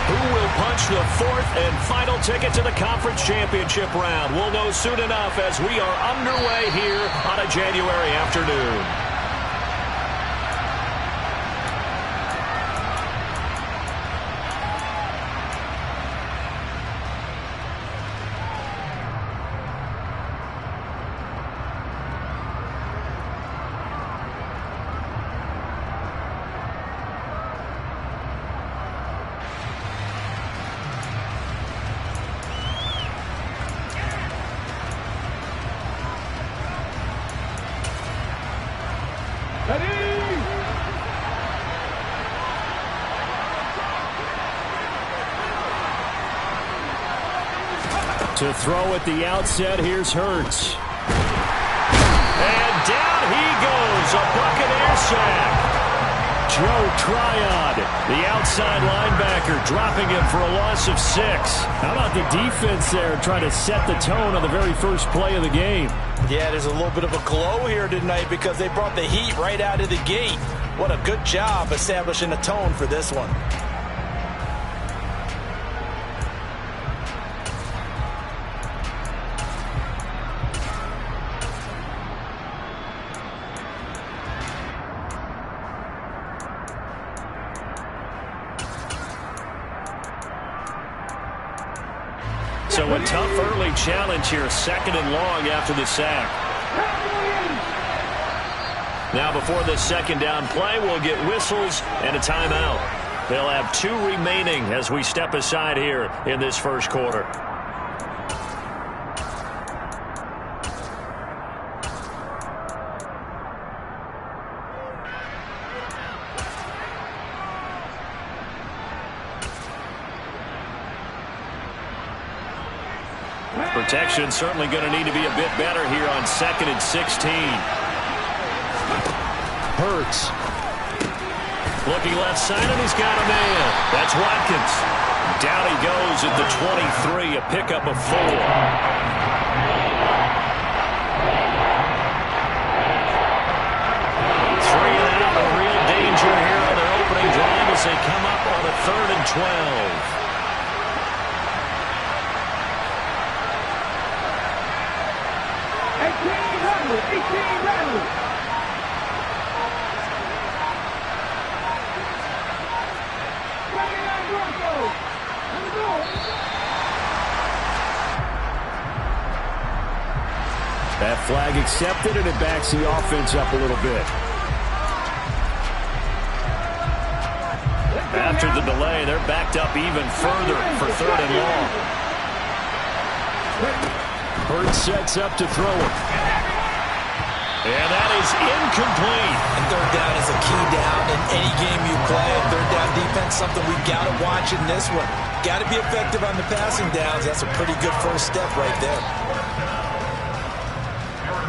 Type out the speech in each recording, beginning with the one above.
Who will punch the fourth and final ticket to the conference championship round? We'll know soon enough as we are underway here on a January afternoon. To throw at the outset, here's Hurts. And down he goes, a Buccaneer sack. Joe Tryon, the outside linebacker, dropping him for a loss of 6. How about the defense there trying to set the tone on the very first play of the game? Yeah, there's a little bit of a glow here tonight because they brought the heat right out of the gate. What a good job establishing a tone for this one. So a tough early challenge here, 2nd and long after the sack. Now before this 2nd down play, we'll get whistles and a timeout. They'll have 2 remaining as we step aside here in this first quarter. Protection certainly going to need to be a bit better here on 2nd and 16. Hurts. Looking left side, and he's got a man. That's Watkins. Down he goes at the 23, a pickup of 4. 3 and out, a real danger here on their opening drive as they come up on a 3rd and 12. That flag accepted, and it backs the offense up a little bit. After the delay, they're backed up even further for 3rd and long. Hurts sets up to throw it. And that is incomplete. And 3rd down is a key down in any game you play. 3rd down defense, something we've got to watch in this one. Got to be effective on the passing downs. That's a pretty good first step right there.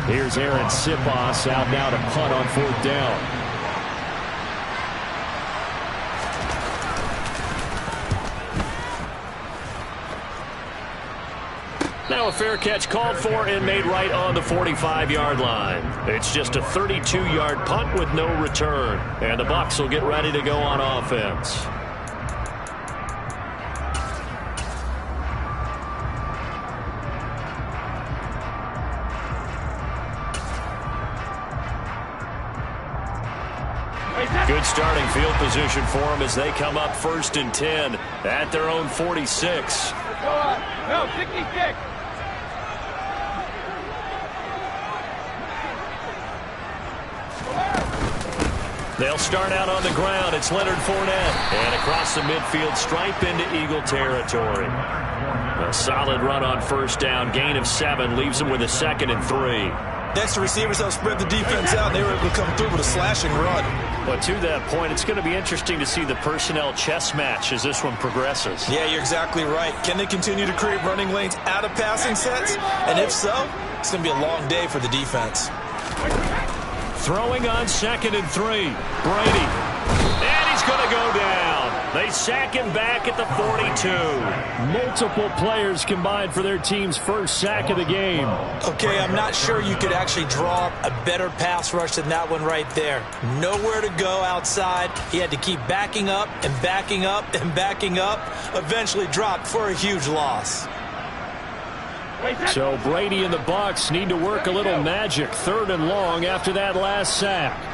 Here's Aaron Sipos out now to punt on 4th down. Now a fair catch called for and made right on the 45-yard line. It's just a 32-yard punt with no return. And the Bucs will get ready to go on offense. Good starting field position for them as they come up 1st and 10 at their own 46. No, 66. They'll start out on the ground. It's Leonard Fournette. And across the midfield stripe into Eagle territory. A solid run on 1st down. Gain of 7 leaves them with a 2nd and 3. Next, receivers help spread the defense out, and they were able to come through with a slashing run. But to that point, it's going to be interesting to see the personnel chess match as this one progresses. Yeah, you're exactly right. Can they continue to create running lanes out of passing sets? And if so, it's going to be a long day for the defense. Throwing on 2nd and 3. Brady. And he's going to go down. They sack him back at the 42. Multiple players combined for their team's first sack of the game. Okay, I'm not sure you could actually draw up a better pass rush than that one right there. Nowhere to go outside. He had to keep backing up and backing up and backing up. Eventually dropped for a huge loss. So Brady and the Bucs need to work a little magic. 3rd and long after that last sack.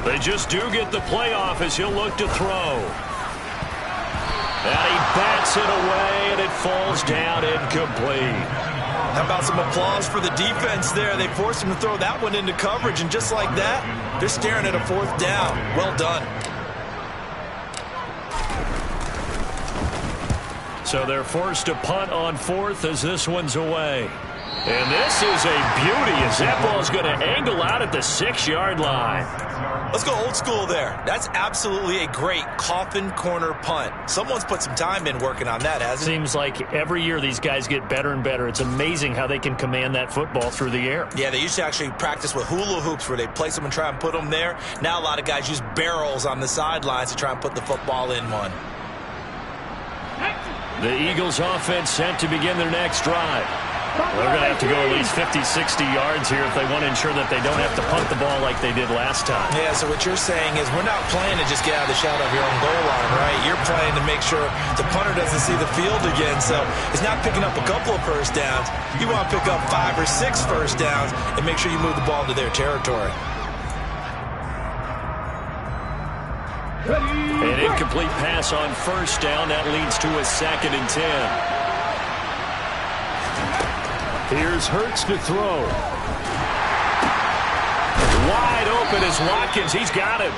They just do get the playoff as he'll look to throw. And he bats it away, and it falls down incomplete. How about some applause for the defense there? They forced him to throw that one into coverage, and just like that, they're staring at a 4th down. Well done. So they're forced to punt on 4th as this one's away. And this is a beauty as that ball's going to angle out at the 6-yard line. Let's go old school there. That's absolutely a great coffin corner punt. Someone's put some time in working on that, hasn't it? Seems like every year these guys get better and better. It's amazing how they can command that football through the air. Yeah, they used to actually practice with hula hoops where they place them and try and put them there. Now a lot of guys use barrels on the sidelines to try and put the football in one. The Eagles offense set to begin their next drive. They're going to have to go at least 50, 60 yards here if they want to ensure that they don't have to punt the ball like they did last time. Yeah, so what you're saying is we're not playing to just get out of the shadow of your own goal line, right? You're playing to make sure the punter doesn't see the field again. So it's not picking up a couple of first downs. You want to pick up 5 or 6 first downs and make sure you move the ball into their territory. An incomplete pass on first down. That leads to a 2nd and 10. Here's Hurts to throw. Wide open is Watkins. He's got him.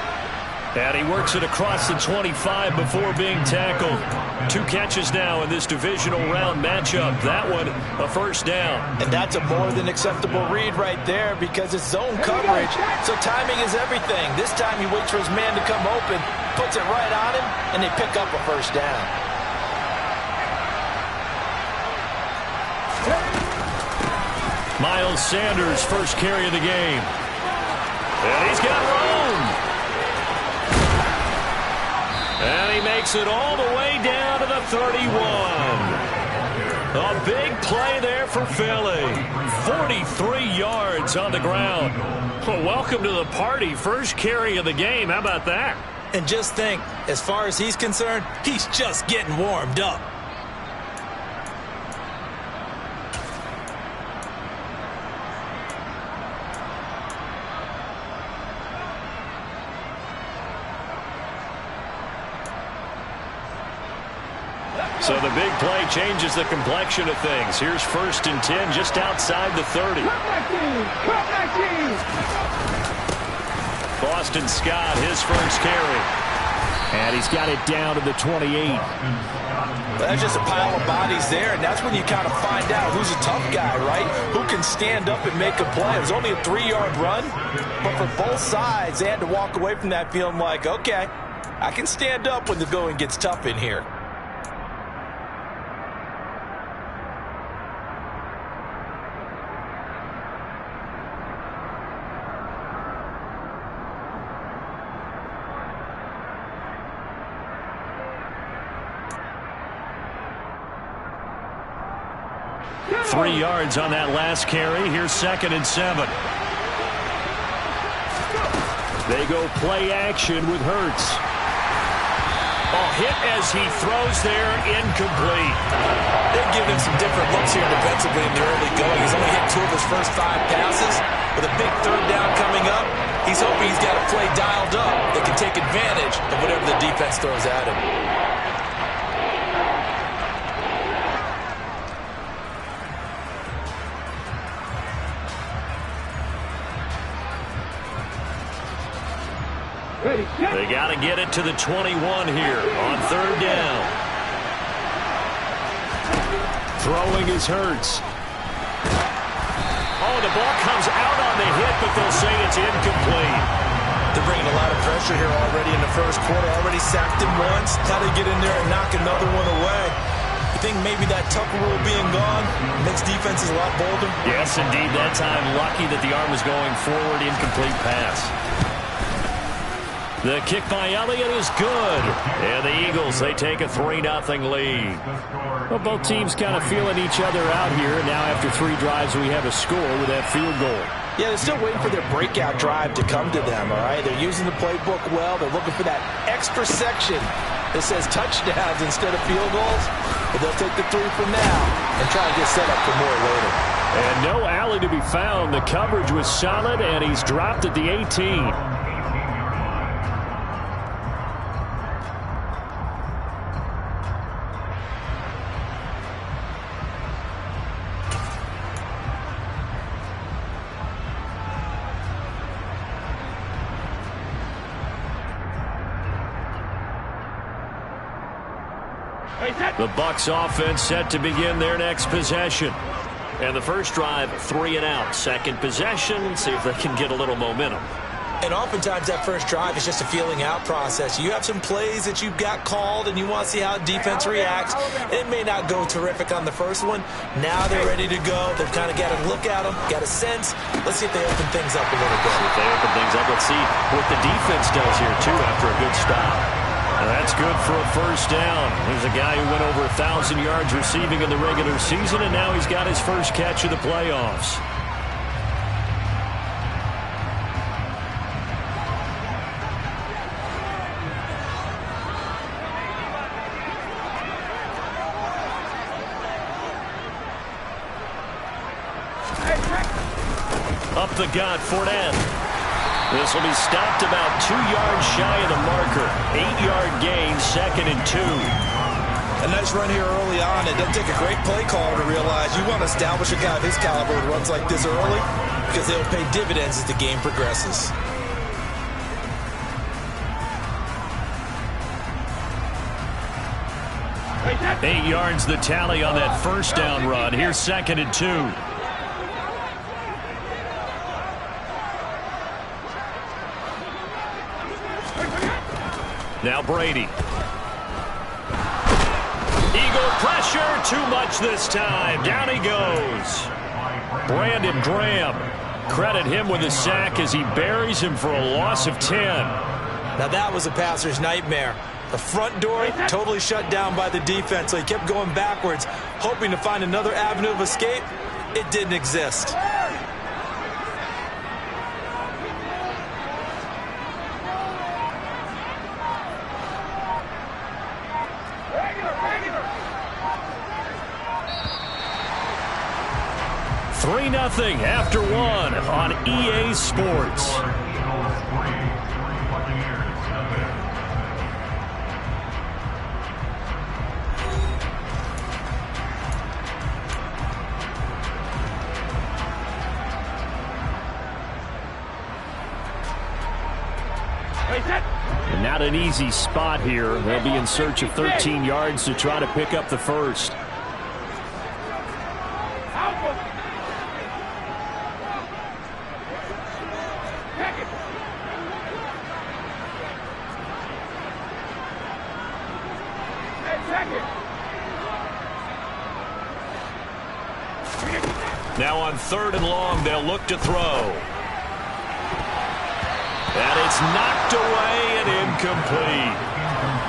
And he works it across the 25 before being tackled. 2 catches now in this divisional round matchup. That one, a first down. And that's a more than acceptable read right there because it's zone coverage. So timing is everything. This time he waits for his man to come open, puts it right on him, and they pick up a first down. Miles Sanders, first carry of the game. And he's got room. And he makes it all the way down to the 31. A big play there for Philly. 43 yards on the ground. Well, welcome to the party. First carry of the game. How about that? And just think, as far as he's concerned, he's just getting warmed up. So the big play changes the complexion of things. Here's 1st and 10 just outside the 30. Boston Scott, his first carry. And he's got it down to the 28. That's just a pile of bodies there, and that's when you kind of find out who's a tough guy, right? Who can stand up and make a play. It was only a 3-yard run, but for both sides, they had to walk away from that feeling like, okay, I can stand up when the going gets tough in here. Three yards on that last carry. Here's 2nd and 7. They go play action with Hurts. Oh, hit as he throws there, incomplete. They're giving him some different looks here defensively in the early going. He's only hit 2 of his first 5 passes. With a big 3rd down coming up, he's hoping he's got a play dialed up that can take advantage of whatever the defense throws at him. They got to get it to the 21 here on 3rd down. Throwing is Hurts. Oh, the ball comes out on the hit, but they'll say it's incomplete. They're bringing a lot of pressure here already in the first quarter. Already sacked him once. How to get in there and knock another one away. I think maybe that Tffl rule being gone makes defenses a lot bolder. Yes, indeed. That time, lucky that the arm was going forward. Incomplete pass. The kick by Elliott is good. And the Eagles, they take a 3-0 lead. Well, both teams kind of feeling each other out here. Now after 3 drives, we have a score with that field goal. Yeah, they're still waiting for their breakout drive to come to them, all right? They're using the playbook well. They're looking for that extra section that says touchdowns instead of field goals. But they'll take the 3 for now and try and get set up for more later. And no alley to be found. The coverage was solid, and he's dropped at the 18. The Bucs offense set to begin their next possession. And the first drive, 3 and out. Second possession, see if they can get a little momentum. And oftentimes that first drive is just a feeling out process. You have some plays that you've got called and you want to see how defense reacts. It may not go terrific on the first one. Now they're ready to go. They've kind of got to look at them, got a sense. Let's see if they open things up a little bit. If they open things up, let's see what the defense does here, too, after a good stop. That's good for a first down. There's a guy who went over 1,000 yards receiving in the regular season, and now he's got his first catch of the playoffs. Up the gut, Fournette. This will be stopped about 2 yards shy of the marker. 8-yard gain, 2nd and 2. A nice run here early on. It doesn't take a great play call to realize you want to establish a guy of his caliber who runs like this early because they'll pay dividends as the game progresses. Eight yards the tally on that first down run. Here's 2nd and 2. Now Brady. Eagle pressure, too much this time. Down he goes. Brandon Graham. Credit him with a sack as he buries him for a loss of 10. Now that was a passer's nightmare. The front door totally shut down by the defense, so he kept going backwards, hoping to find another avenue of escape. It didn't exist. Nothing after 1 on EA Sports. And not an easy spot here. They'll be in search of 13 yards to try to pick up the first. Now on 3rd and long, they'll look to throw. And it's knocked away and incomplete.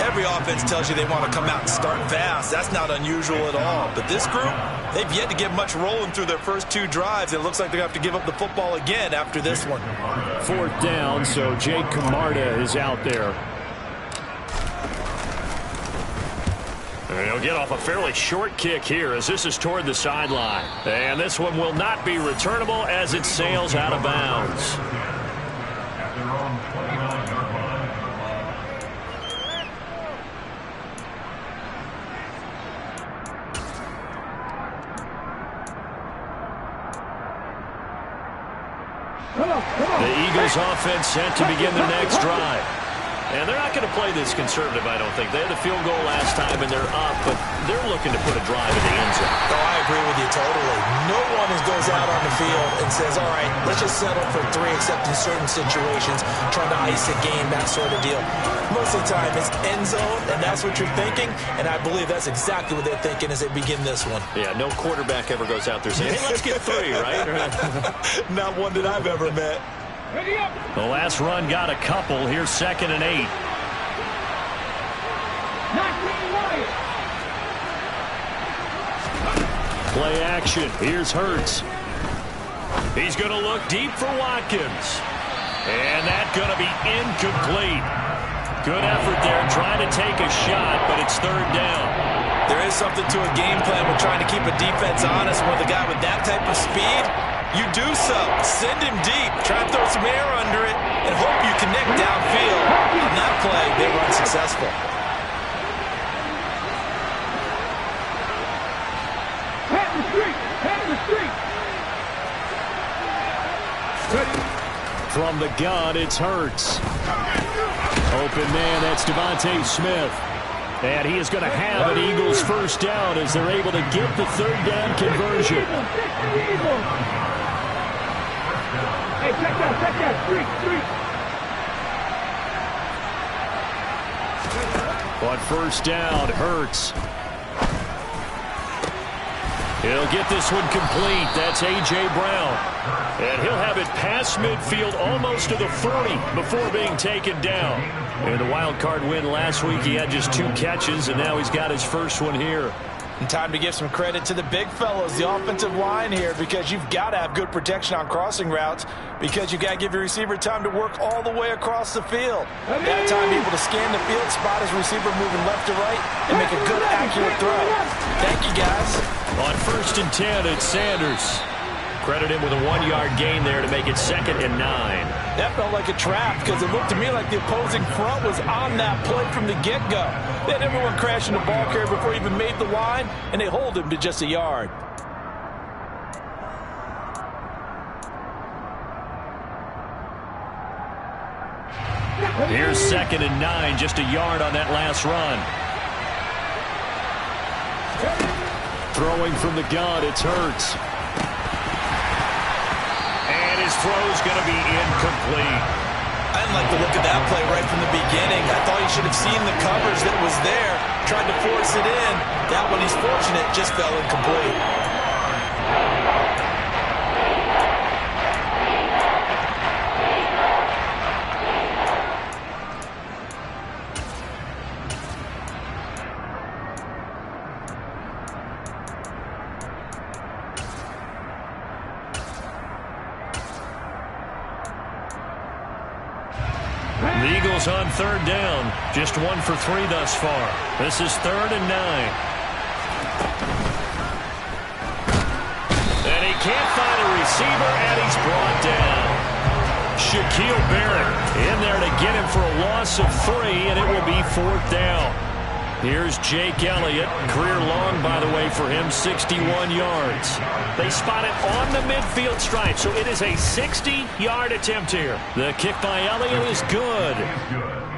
Every offense tells you they want to come out and start fast. That's not unusual at all. But this group, they've yet to get much rolling through their first 2 drives. It looks like they're going to have to give up the football again after this one. 4th down, so Jake Camarda is out there. And he'll get off a fairly short kick here as this is toward the sideline. And this one will not be returnable as it sails out of bounds. The Eagles offense set to begin their next drive. And they're not going to play this conservative, I don't think. They had the field goal last time, and they're up, but they're looking to put a drive in the end zone. Oh, I agree with you totally. No one goes out on the field and says, all right, let's just settle for 3, except in certain situations, trying to ice a game, that sort of deal. Most of the time, it's end zone, and that's what you're thinking, and I believe that's exactly what they're thinking as they begin this one. Yeah, no quarterback ever goes out there saying, hey, let's get 3, right? Not one that I've ever met. The last run got a couple. Here's 2nd and 8. Play action. Here's Hurts. He's going to look deep for Watkins. And that's going to be incomplete. Good effort there trying to take a shot, but it's 3rd down. There is something to a game plan with trying to keep a defense honest with a guy with that type of speed. You do so. Send him deep. Try and throw some air under it and hope you connect downfield. On that play, they were unsuccessful. Head the street. Head the street. From the gun, it's Hurts. Open man, that's Devontae Smith. And he is going to have an Eagles first down as they're able to get the 3rd down conversion. Hey, check that, street. On first down, Hurts. He'll get this one complete. That's A.J. Brown. And he'll have it past midfield almost to the 40 before being taken down. In the wild card win last week, he had just 2 catches, and now he's got his first one here. And time to give some credit to the big fellows, the offensive line here, because you've got to have good protection on crossing routes, because you've got to give your receiver time to work all the way across the field. That time, able to scan the field, spot his receiver moving left to right, and make a good, accurate throw. Thank you, guys. On 1st and 10, it's Sanders. Credit him with a 1-yard gain there to make it 2nd and 9. That felt like a trap because it looked to me like the opposing front was on that play from the get-go. They had everyone crashing the ball carrier before he even made the line, and they hold him to just a yard. Here's 2nd and 9, just a yard on that last run. Throwing from the gun, it's Hurts. And his throw's going to be incomplete. I didn't like the look of that play right from the beginning. I thought he should have seen the coverage that was there, tried to force it in. That one, he's fortunate, just fell incomplete. The Eagles on 3rd down. Just 1 for 3 thus far. This is 3rd and 9. And he can't find a receiver, and he's brought down. Shaquille Barrett in there to get him for a loss of 3, and it will be 4th down. Here's Jake Elliott. Career long, by the way, for him, 61 yards. They spot it on the midfield stripe, so it is a 60-yard attempt here. The kick by Elliott is good.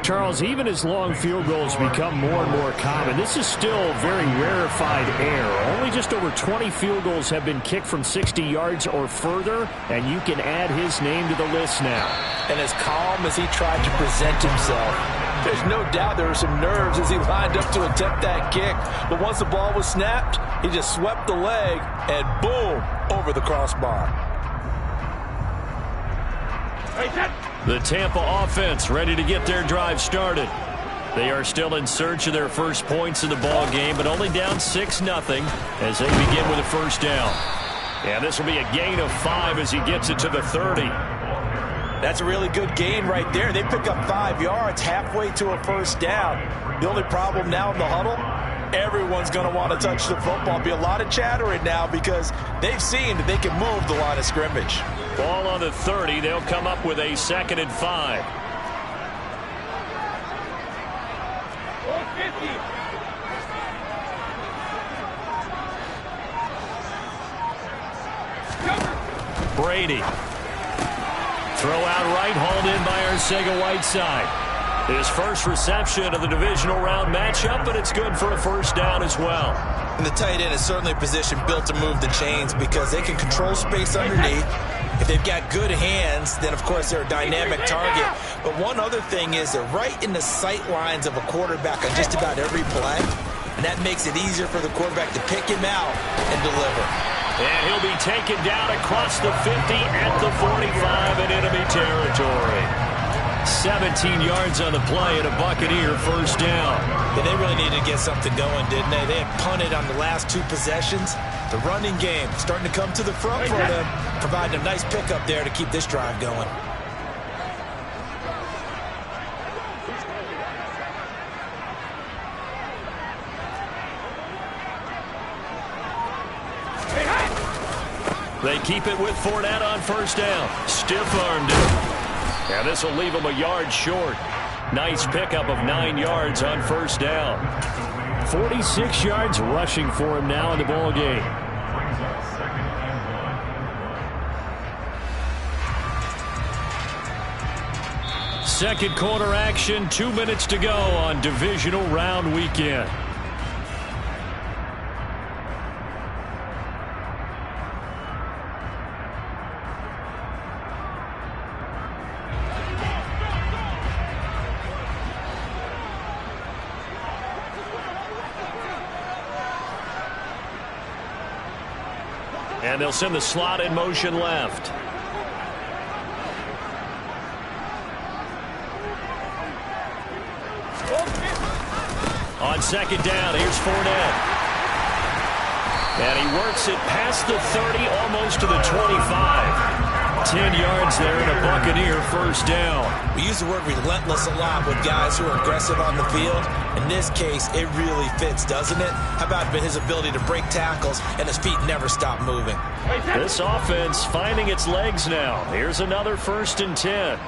Charles, even as long field goals become more and more common, this is still very rarefied air. Only just over 20 field goals have been kicked from 60 yards or further, and you can add his name to the list now. And as calm as he tried to present himself, there's no doubt there were some nerves as he lined up to attempt that kick. But once the ball was snapped, he just swept the leg and boom, over the crossbar. The Tampa offense ready to get their drive started. They are still in search of their first points in the ball game, but only down 6-0 as they begin with a first down. And this will be a gain of 5 as he gets it to the 30. That's a really good gain right there. They pick up 5 yards halfway to a first down. The only problem now in the huddle, everyone's going to want to touch the football. Be a lot of chattering now because they've seen that they can move the line of scrimmage. Ball on the 30. They'll come up with a 2nd and 5. Brady. Throw out right, hauled in by Arcega-Whiteside. His first reception of the divisional round matchup, but it's good for a first down as well. And the tight end is certainly a position built to move the chains because they can control space underneath. If they've got good hands, then, of course, they're a dynamic target. But one other thing is they're right in the sight lines of a quarterback on just about every play. And that makes it easier for the quarterback to pick him out and deliver. And he'll be taken down across the 50 at the 45 in enemy territory. 17 yards on the play and a Buccaneer first down. Yeah, they really needed to get something going, didn't they? They had punted on the last 2 possessions. The running game starting to come to the front for them, providing a nice pickup there to keep this drive going. They keep it with Fournette on first down. Stiff-armed it. And this will leave him a yard short. Nice pickup of 9 yards on first down. 46 yards rushing for him now in the ball game. Second quarter action, 2 minutes to go on divisional round weekend. And they'll send the slot in motion left. On second down, here's Fournette. And he works it past the 30, almost to the 25. 10 yards there and a Buccaneer first down. We use the word relentless a lot with guys who are aggressive on the field. In this case, it really fits, doesn't it? How about his ability to break tackles and his feet never stop moving? This offense finding its legs now. Here's another 1st and 10.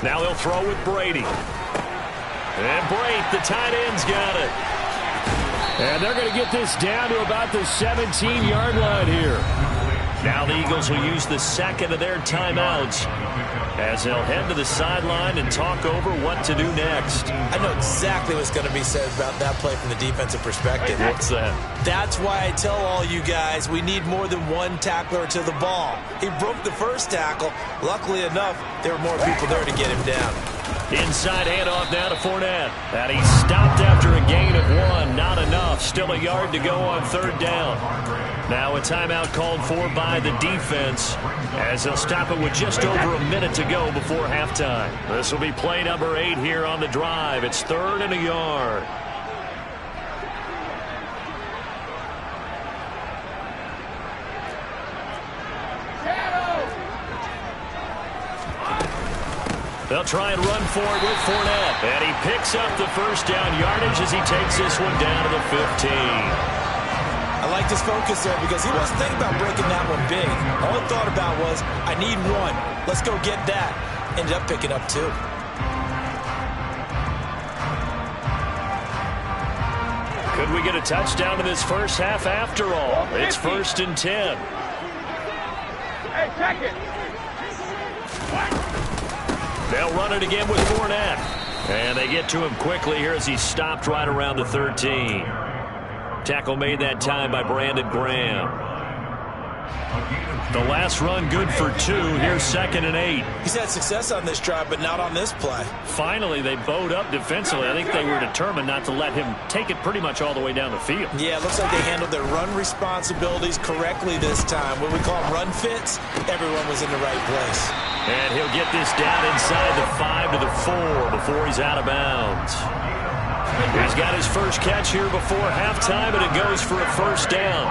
Now they'll throw with Brady. And Brate, the tight end's got it. And they're going to get this down to about the 17-yard line here. Now the Eagles will use the second of their timeouts as they'll head to the sideline and talk over what to do next. I know exactly what's going to be said about that play from the defensive perspective. What's that? That's why I tell all you guys we need more than one tackler to the ball. He broke the first tackle. Luckily enough, there were more people there to get him down. Inside handoff now to Fournette. And he stopped after a gain of 1. Not enough. Still a yard to go on third down. Now a timeout called for by the defense as they'll stop it with just over a minute to go before halftime. This will be play number 8 here on the drive. It's 3rd and a yard. They'll try and run for it with Fournette. And he picks up the first down yardage as he takes this one down to the 15. I like his focus there because he wasn't thinking about breaking that one big. All he thought about was, I need 1. Let's go get that. Ended up picking up 2. Could we get a touchdown in this first half after all? It's 1st and 10. Hey, check it. They'll run it again with Fournette. And they get to him quickly here as he stopped right around the 13. Tackle made that time by Brandon Graham. The last run good for 2. Here's 2nd and 8. He's had success on this drive, but not on this play. Finally, they bowed up defensively. I think they were determined not to let him take it pretty much all the way down the field. Yeah, it looks like they handled their run responsibilities correctly this time. What we call run fits, everyone was in the right place. And he'll get this down inside the 5 to the 4 before he's out of bounds. He's got his first catch here before halftime, and it goes for a first down.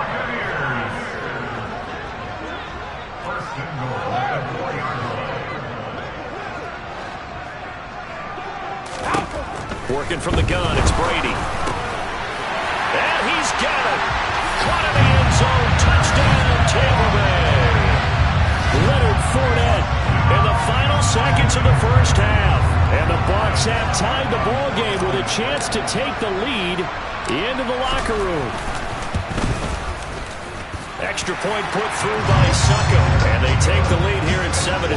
Working from the gun, it's Brady. And he's got it. Caught in the end zone. Touchdown, Tampa Bay. Fournette in the final seconds of the first half. And the Bucs have tied the ball game with a chance to take the lead into the locker room. Extra point put through by Succo. And they take the lead here at 7-6.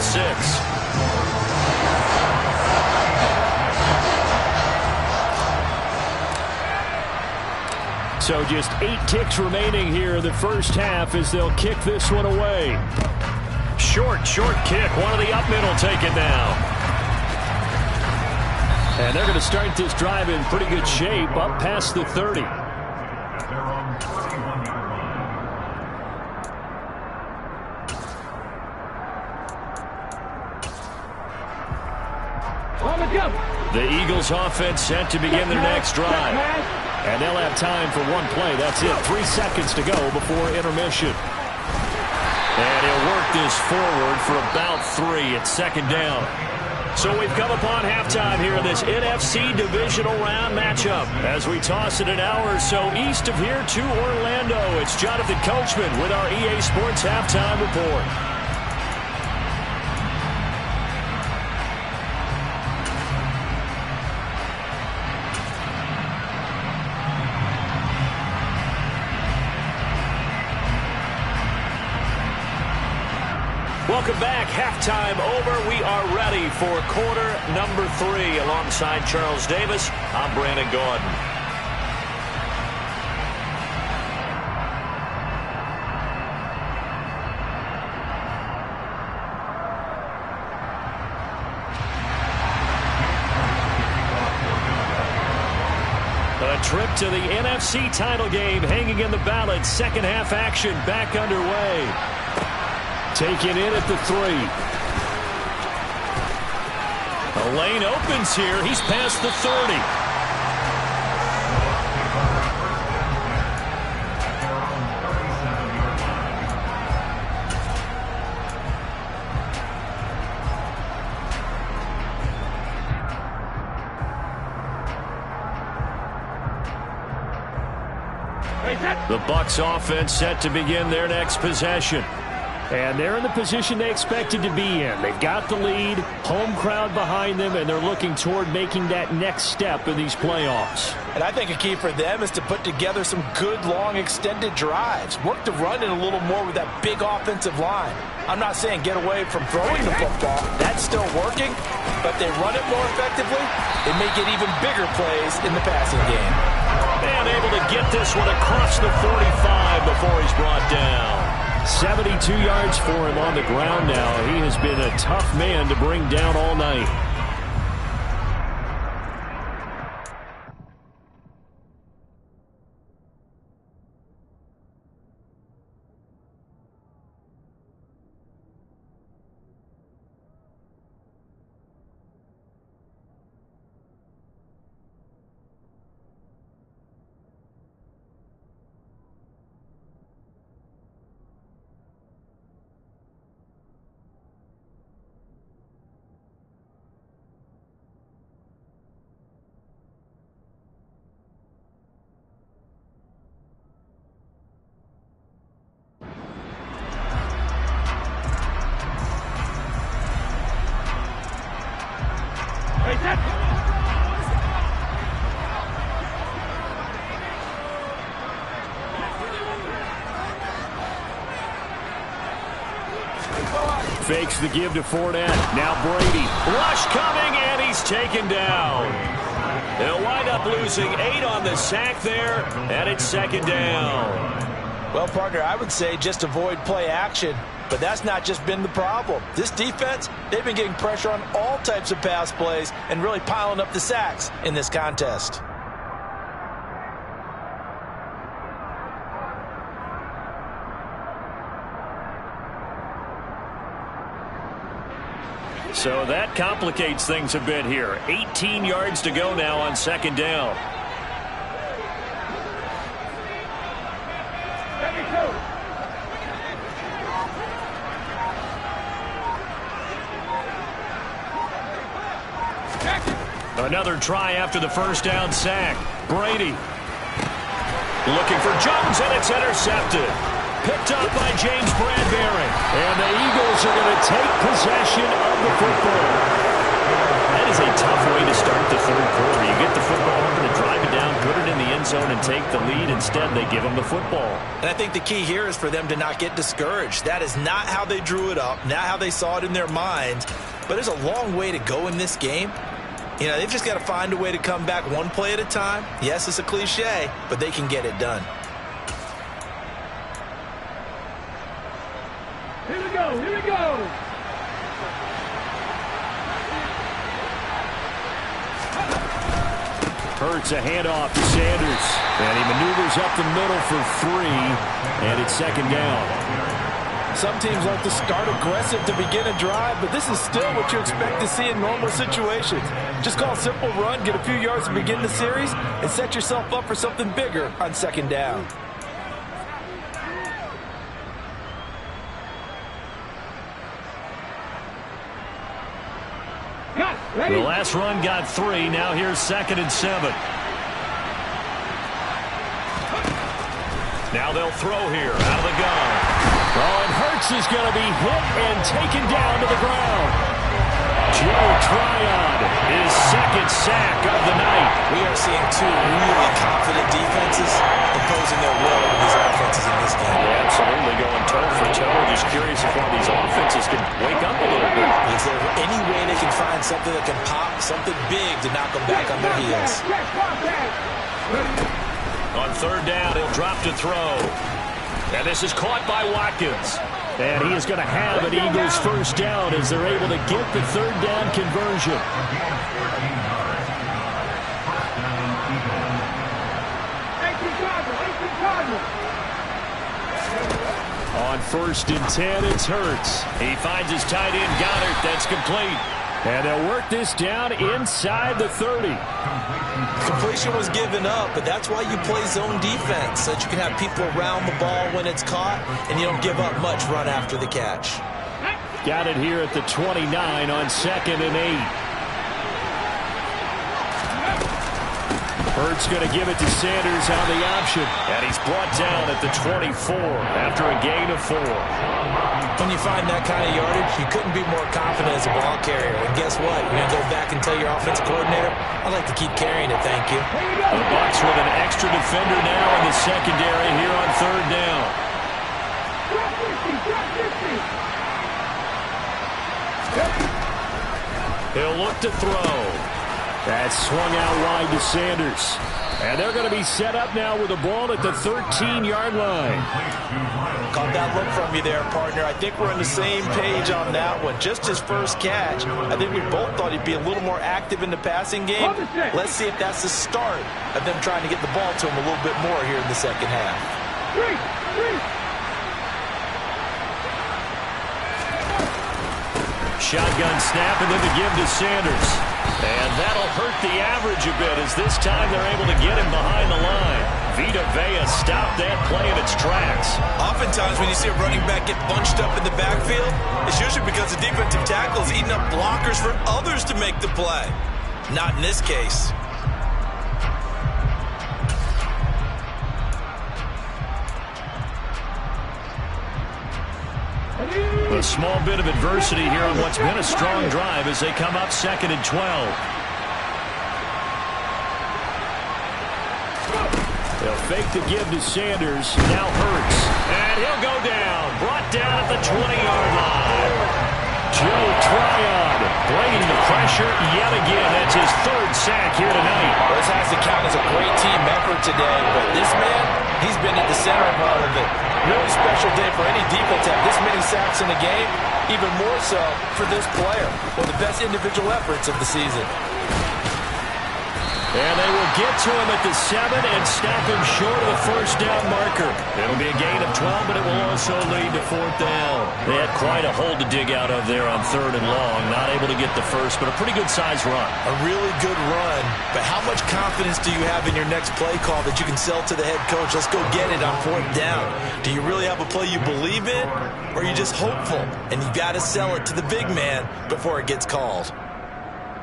So just 8 ticks remaining here in the first half as they'll kick this one away. Short kick. One of the up middle take it now. And they're going to start this drive in pretty good shape up past the 30. The Eagles offense set to begin their next drive. And they'll have time for one play. That's it. 3 seconds to go before intermission. And he'll work this forward for about 3 at second down. So we've come upon halftime here in this NFC divisional round matchup. As we toss it an hour or so east of here to Orlando, it's Jonathan Coachman with our EA Sports Halftime Report. Welcome back. Halftime over. We are ready for quarter number 3. Alongside Charles Davis, I'm Brandon Gordon. A trip to the NFC title game hanging in the balance. Second half action back underway. Taken in at the 3. A lane opens here. He's past the 30. The Bucs offense set to begin their next possession. And they're in the position they expected to be in. They've got the lead, home crowd behind them, and they're looking toward making that next step in these playoffs. And I think a key for them is to put together some good, long, extended drives. Work the run in a little more with that big offensive line. I'm not saying get away from throwing the football. That's still working. But they run it more effectively, they may get even bigger plays in the passing game. And able to get this one across the 45 before he's brought down. 72 yards for him on the ground now. He has been a tough man to bring down all night. Fakes the give to Fournette. Now Brady. Rush coming, and he's taken down. They'll wind up losing 8 on the sack there, and it's second down. Well, partner, I would say just avoid play action, but that's not just been the problem. This defense, they've been getting pressure on all types of pass plays and really piling up the sacks in this contest. So that complicates things a bit here. 18 yards to go now on second down. Another try after the first down sack. Brady looking for Jones, and it's intercepted. picked up by James Bradbury. And the Eagles are going to take possession of the football. That is a tough way to start the third quarter. You get the football over to drive it down, put it in the end zone, and take the lead. Instead, they give them the football. And I think the key here is for them to not get discouraged. That is not how they drew it up, not how they saw it in their minds. But there's a long way to go in this game. You know, they've just got to find a way to come back one play at a time. Yes, it's a cliche, but they can get it done. Here we go, here we go. Hurts a handoff to Sanders. And he maneuvers up the middle for 3. And it's second down. Some teams like to start aggressive to begin a drive, but this is still what you expect to see in normal situations. Just call a simple run, get a few yards to begin the series, and set yourself up for something bigger on second down. The last run got 3. Now here's 2nd and 7. Now they'll throw here out of the gun. Oh, and Hurts is going to be hit and taken down to the ground. Joe Tryon, his 2nd sack of the night. We are seeing 2 really confident defenses imposing their will on these offenses in this game. Yeah, absolutely going toe for toe. Just curious if one of these offenses can wake up a little bit. Is there any way they can find something that can pop, something big to knock them back on their heels? On third down, he'll drop to throw. And this is caught by Watkins. And he is going to have an Eagles first down as they're able to get the third down conversion. On 1st and 10, it's Hurts. He finds his tight end, Goddard. That's complete. And they'll work this down inside the 30. Completion was given up, but that's why you play zone defense, so that you can have people around the ball when it's caught, and you don't give up much run after the catch. Got it here at the 29 on 2nd and 8. Hurts going to give it to Sanders on the option. And he's brought down at the 24 after a gain of 4. When you find that kind of yardage, you couldn't be more confident as a ball carrier. And guess what? You're going to go back and tell your offensive coordinator, I'd like to keep carrying it, thank you. The Bucs with an extra defender now in the secondary here on third down. He'll look to throw. That's swung out wide to Sanders. And they're going to be set up now with the ball at the 13-yard line. Caught that look from you there, partner. I think we're on the same page on that one. Just his first catch. I think we both thought he'd be a little more active in the passing game. Let's see if that's the start of them trying to get the ball to him a little bit more here in the second half. Shotgun snap and then the give to Sanders. And that'll hurt the average a bit as this time they're able to get him behind the line. Vita Vea stopped that play in its tracks. Oftentimes when you see a running back get bunched up in the backfield, it's usually because the defensive tackle is eating up blockers for others to make the play. Not in this case. A small bit of adversity here on what's been a strong drive as they come up 2nd and 12. They'll fake the give to Sanders. Now Hurts. And he'll go down. Brought down at the 20-yard line. Joe Tryon bringing the pressure yet again. That's his 3rd sack here tonight. This has to count as a great team effort today, but this man, he's been at the center of all of it. Really special day for any defense to have this many sacks in a game, even more so for this player. One of the best individual efforts of the season. And they will get to him at the 7 and stop him short of the first down marker. It'll be a gain of 12, but it will also lead to 4th down. They had quite a hole to dig out of there on 3rd and long. Not able to get the first, but a pretty good-sized run. A really good run, but how much confidence do you have in your next play call that you can sell to the head coach? Let's go get it on 4th down. Do you really have a play you believe in, or are you just hopeful? And you got to sell it to the big man before it gets called.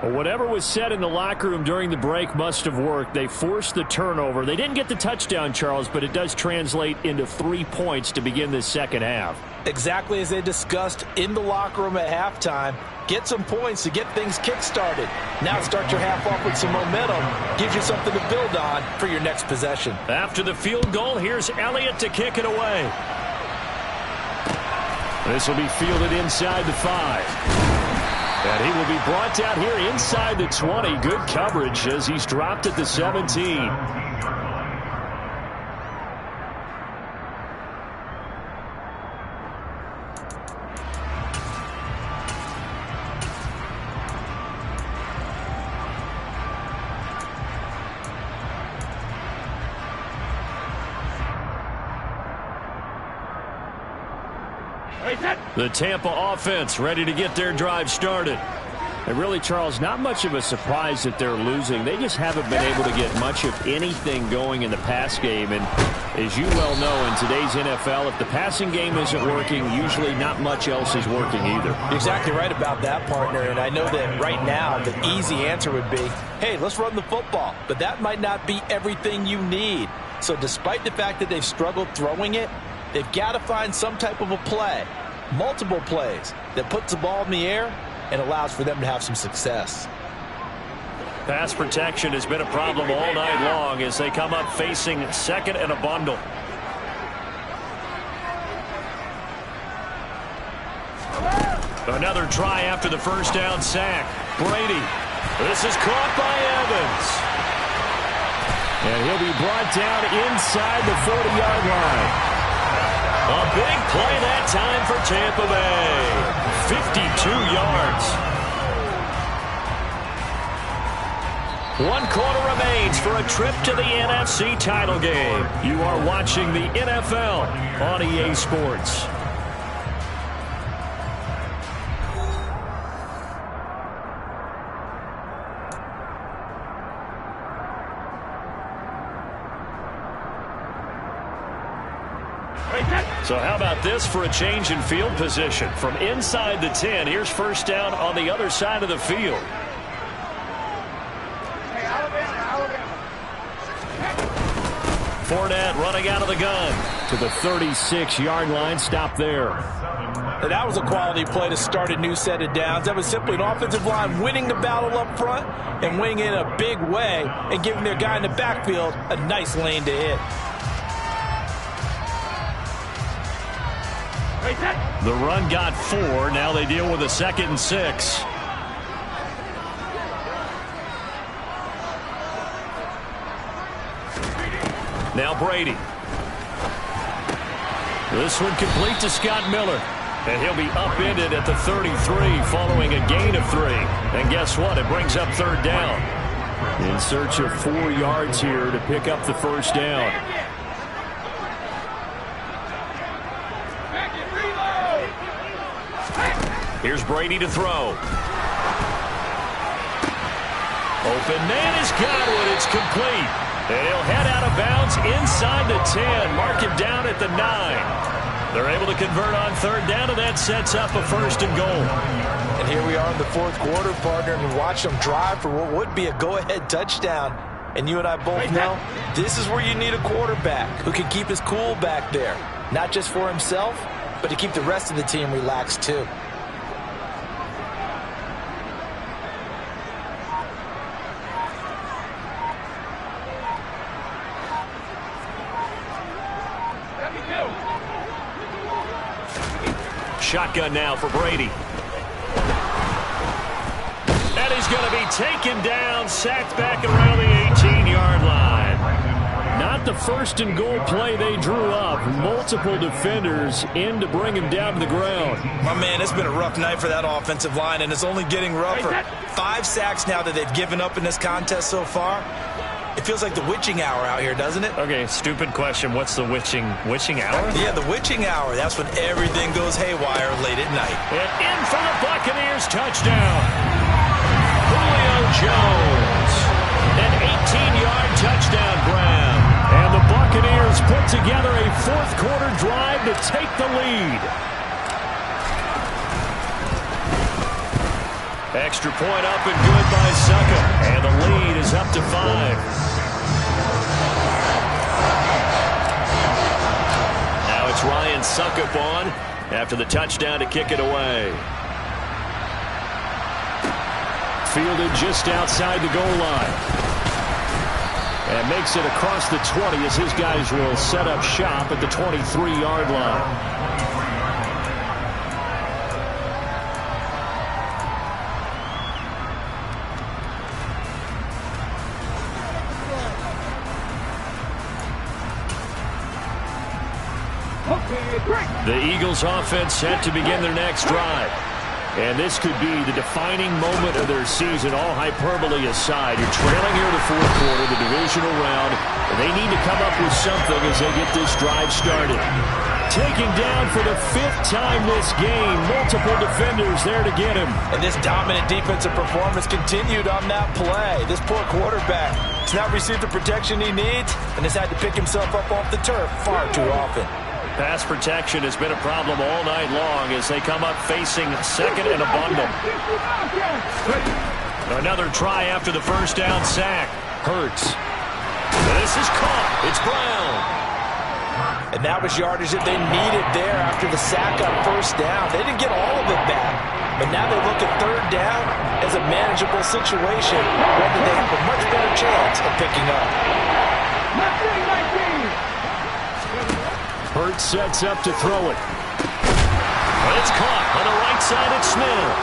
Well, whatever was said in the locker room during the break must have worked. They forced the turnover. They didn't get the touchdown, Charles, but it does translate into 3 points to begin this second half. Exactly as they discussed in the locker room at halftime. Get some points to get things kick-started. Now start your half off with some momentum. Gives you something to build on for your next possession. After the field goal, here's Elliott to kick it away. This will be fielded inside the 5. And he will be brought down here inside the 20. Good coverage as he's dropped at the 17. The Tampa offense ready to get their drive started. And really, Charles, not much of a surprise that they're losing. They just haven't been able to get much of anything going in the pass game. And as you well know, in today's NFL, if the passing game isn't working, usually not much else is working either. You're exactly right about that, partner. And I know that right now the easy answer would be, hey, let's run the football. But that might not be everything you need. So despite the fact that they've struggled throwing it, they've got to find some type of a play, multiple plays, that puts the ball in the air and allows for them to have some success. Pass protection has been a problem all night long as they come up facing second and a bundle. Another try after the first down sack. Brady. This is caught by Evans. And he'll be brought down inside the 40-yard line. A big play that time for Tampa Bay. 52 yards. 1 quarter remains for a trip to the NFC title game. You are watching the NFL on EA Sports. So how about this for a change in field position? From inside the 10, here's first down on the other side of the field. Fournette running out of the gun to the 36-yard line. Stop there. And that was a quality play to start a new set of downs. That was simply an offensive line winning the battle up front and winning it in a big way and giving their guy in the backfield a nice lane to hit. The run got 4. Now they deal with a 2nd and 6. Now Brady. This one complete to Scott Miller. And he'll be upended at the 33 following a gain of 3. And guess what? It brings up 3rd down. In search of 4 yards here to pick up the first down. Here's Brady to throw. Open man is Godwin. It's complete. And he'll head out of bounds inside the 10. Mark him down at the 9. They're able to convert on 3rd down, and that sets up a 1st and goal. And here we are in the 4th quarter, partner, and watch them drive for what would be a go-ahead touchdown. And you and I both know this is where you need a quarterback who can keep his cool back there. Not just for himself, but to keep the rest of the team relaxed too. Shotgun now for Brady. And he's going to be taken down, sacked back around the 18-yard line. Not the 1st and goal play they drew up. Multiple defenders in to bring him down to the ground. My man, it's been a rough night for that offensive line, and it's only getting rougher. 5 sacks now that they've given up in this contest so far. It feels like the witching hour out here, doesn't it? Okay, stupid question. What's the witching hour? Yeah, the witching hour. That's when everything goes haywire late at night. And in for the Buccaneers touchdown. Julio Jones. An 18-yard touchdown grab. And the Buccaneers put together a 4th quarter drive to take the lead. Extra point up and good by Suckup. And the lead is up to 5. Now it's Ryan Suckup on after the touchdown to kick it away. Fielded just outside the goal line. And makes it across the 20 as his guys will set up shop at the 23-yard line. The Eagles offense set to begin their next drive. And this could be the defining moment of their season, all hyperbole aside. You're trailing here in the fourth quarter, the divisional round, and they need to come up with something as they get this drive started. Taking down for the 5th time this game, multiple defenders there to get him. And this dominant defensive performance continued on that play. This poor quarterback has not received the protection he needs and has had to pick himself up off the turf far too often. Pass protection has been a problem all night long as they come up facing second and a bundle. Another try after the first down sack. Hurts. This is caught. It's Brown. And that was yardage that they needed there after the sack on first down. They didn't get all of it back, but now they look at third down as a manageable situation, one that they have a much better chance of picking up. Hurts sets up to throw it. And it's caught on the right side at Smith.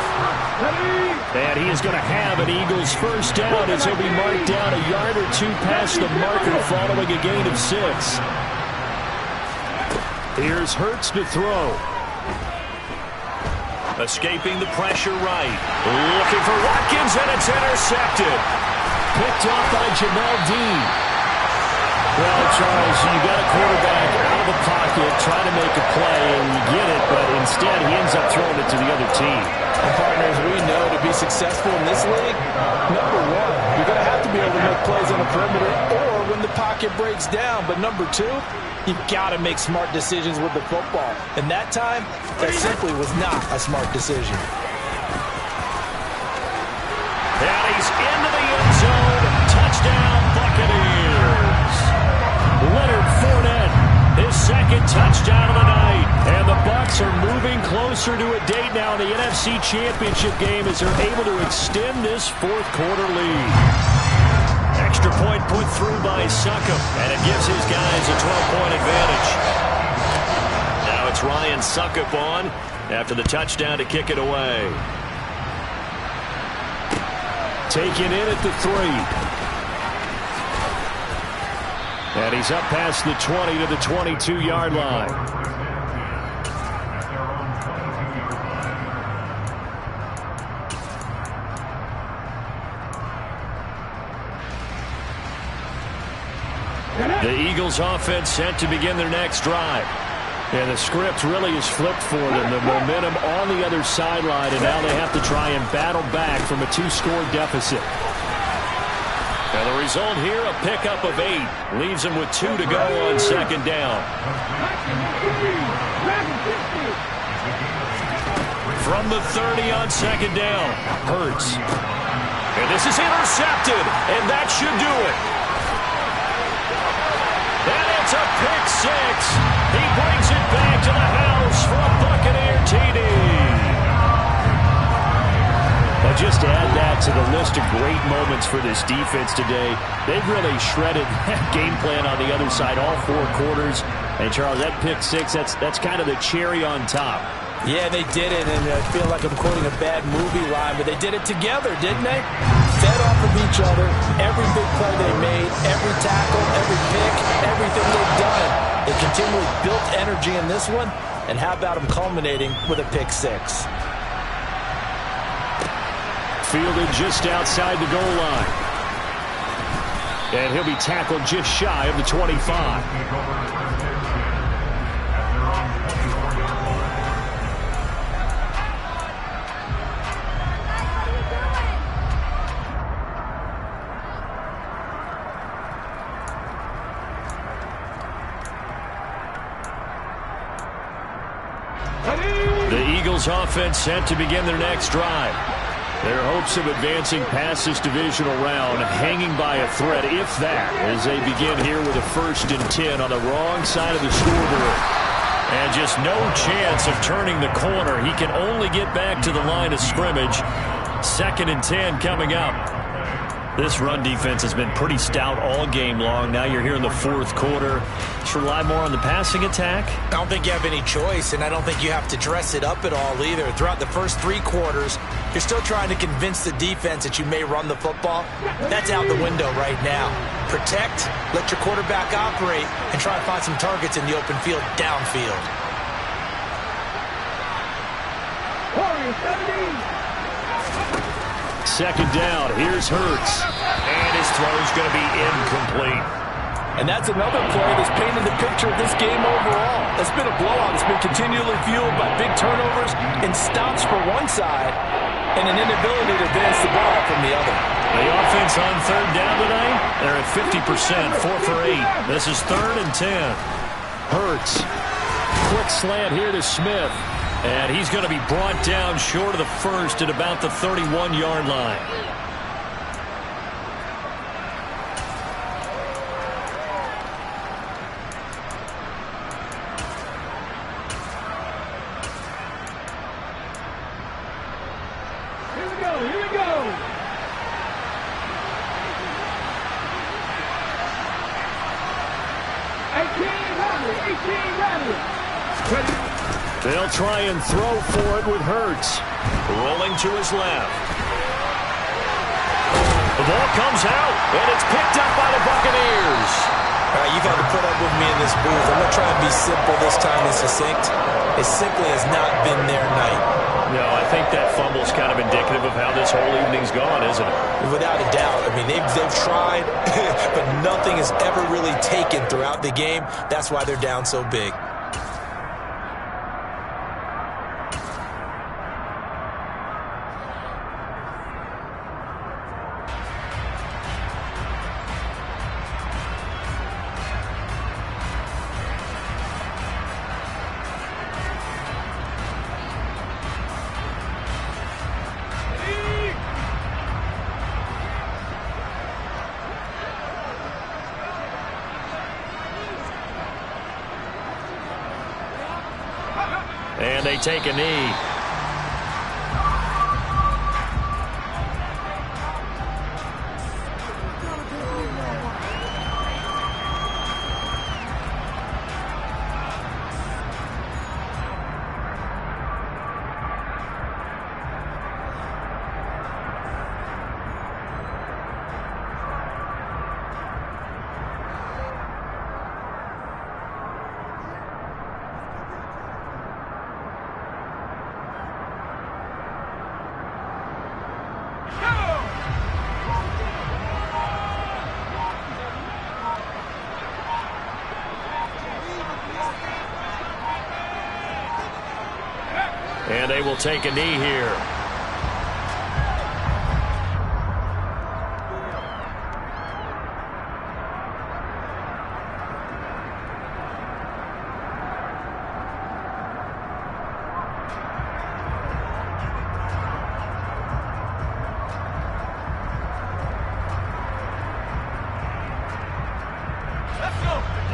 And he is going to have an Eagles first down as he'll be marked down a yard or two past the marker following a gain of 6. Here's Hurts to throw. Escaping the pressure right. Looking for Watkins, and it's intercepted. Picked off by Jamel Dean. Well, Charles, you got a quarterback out of the pocket trying to make a play, and you get it, but instead he ends up throwing it to the other team. And partners, we know to be successful in this league, number one, you're going to have to be able to make plays on the perimeter or when the pocket breaks down. But number two, you've got to make smart decisions with the football. And that time, that simply was not a smart decision. And he's into the end zone. Touchdown, Buccaneers. Leonard Fournette, his second touchdown of the night. And the Bucs are moving closer to a date now in the NFC Championship game as they're able to extend this fourth quarter lead. Extra point put through by Suckup, and it gives his guys a 12-point advantage. Now it's Ryan Suckup on after the touchdown to kick it away. Taken in at the 3. And he's up past the 20 to the 22-yard line. The Eagles offense set to begin their next drive. And the script really is flipped for them. The momentum on the other sideline, and now they have to try and battle back from a 2-score deficit. And the result here, a pickup of 8. Leaves them with 2 to go on second down. From the 30 on second down, Hurts. And this is intercepted, and that should do it. And it's a pick 6. He brings it back to the house for a Buccaneer TD. Well, just to add that to the list of great moments for this defense today, they've really shredded that game plan on the other side all 4 quarters. And, Charles, that pick 6, that's kind of the cherry on top. Yeah, they did it, and I feel like I'm quoting a bad movie line, but they did it together, didn't they? Fed off of each other, every big play they made, every tackle, every pick, everything they've done. They continually built energy in this one, and how about them culminating with a pick 6? Fielded just outside the goal line. And he'll be tackled just shy of the 25. The Eagles offense set to begin their next drive. Their hopes of advancing past this divisional round hanging by a thread, if that, as they begin here with a 1st and 10 on the wrong side of the scoreboard. And just no chance of turning the corner. He can only get back to the line of scrimmage. 2nd and 10 coming up. This run defense has been pretty stout all game long. Now you're here in the 4th quarter. Just rely more on the passing attack. I don't think you have any choice, and I don't think you have to dress it up at all either. Throughout the first 3 quarters, you're still trying to convince the defense that you may run the football. That's out the window right now. Protect, let your quarterback operate, and try to find some targets in the open field downfield. Warriors 17. 2nd down. Here's Hurts. And his throw's going to be incomplete. And that's another play that's painted the picture of this game overall. It's been a blowout. It's been continually fueled by big turnovers and stops for one side and an inability to advance the ball from the other. The offense on 3rd down tonight, they're at 50%, 4 for 8. This is 3rd and 10. Hurts. Quick slant here to Smith. And he's going to be brought down short of the 1st at about the 31-yard line. Here we go, here we go. 18 Rattler. They'll try and throw for it with Hurts. Rolling to his left. The ball comes out, and it's picked up by the Buccaneers. All right, you've had to put up with me in this booth. I'm going to try and be simple this time and succinct. It simply has not been their night. No, I think that fumble's kind of indicative of how this whole evening's gone, isn't it? Without a doubt. I mean, they've tried, but nothing has ever really taken throughout the game. That's why they're down so big. And they take a knee. And they will take a knee here.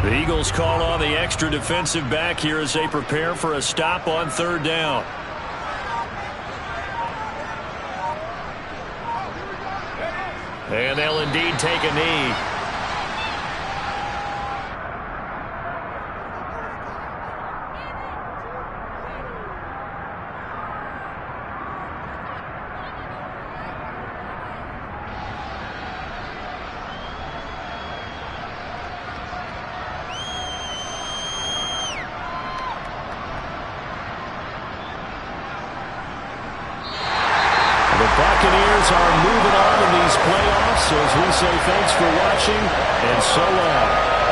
The Eagles call on the extra defensive back here as they prepare for a stop on 3rd down. And they'll indeed take a knee. The Buccaneers are moving on in these playoffs as we say thanks for watching and so long.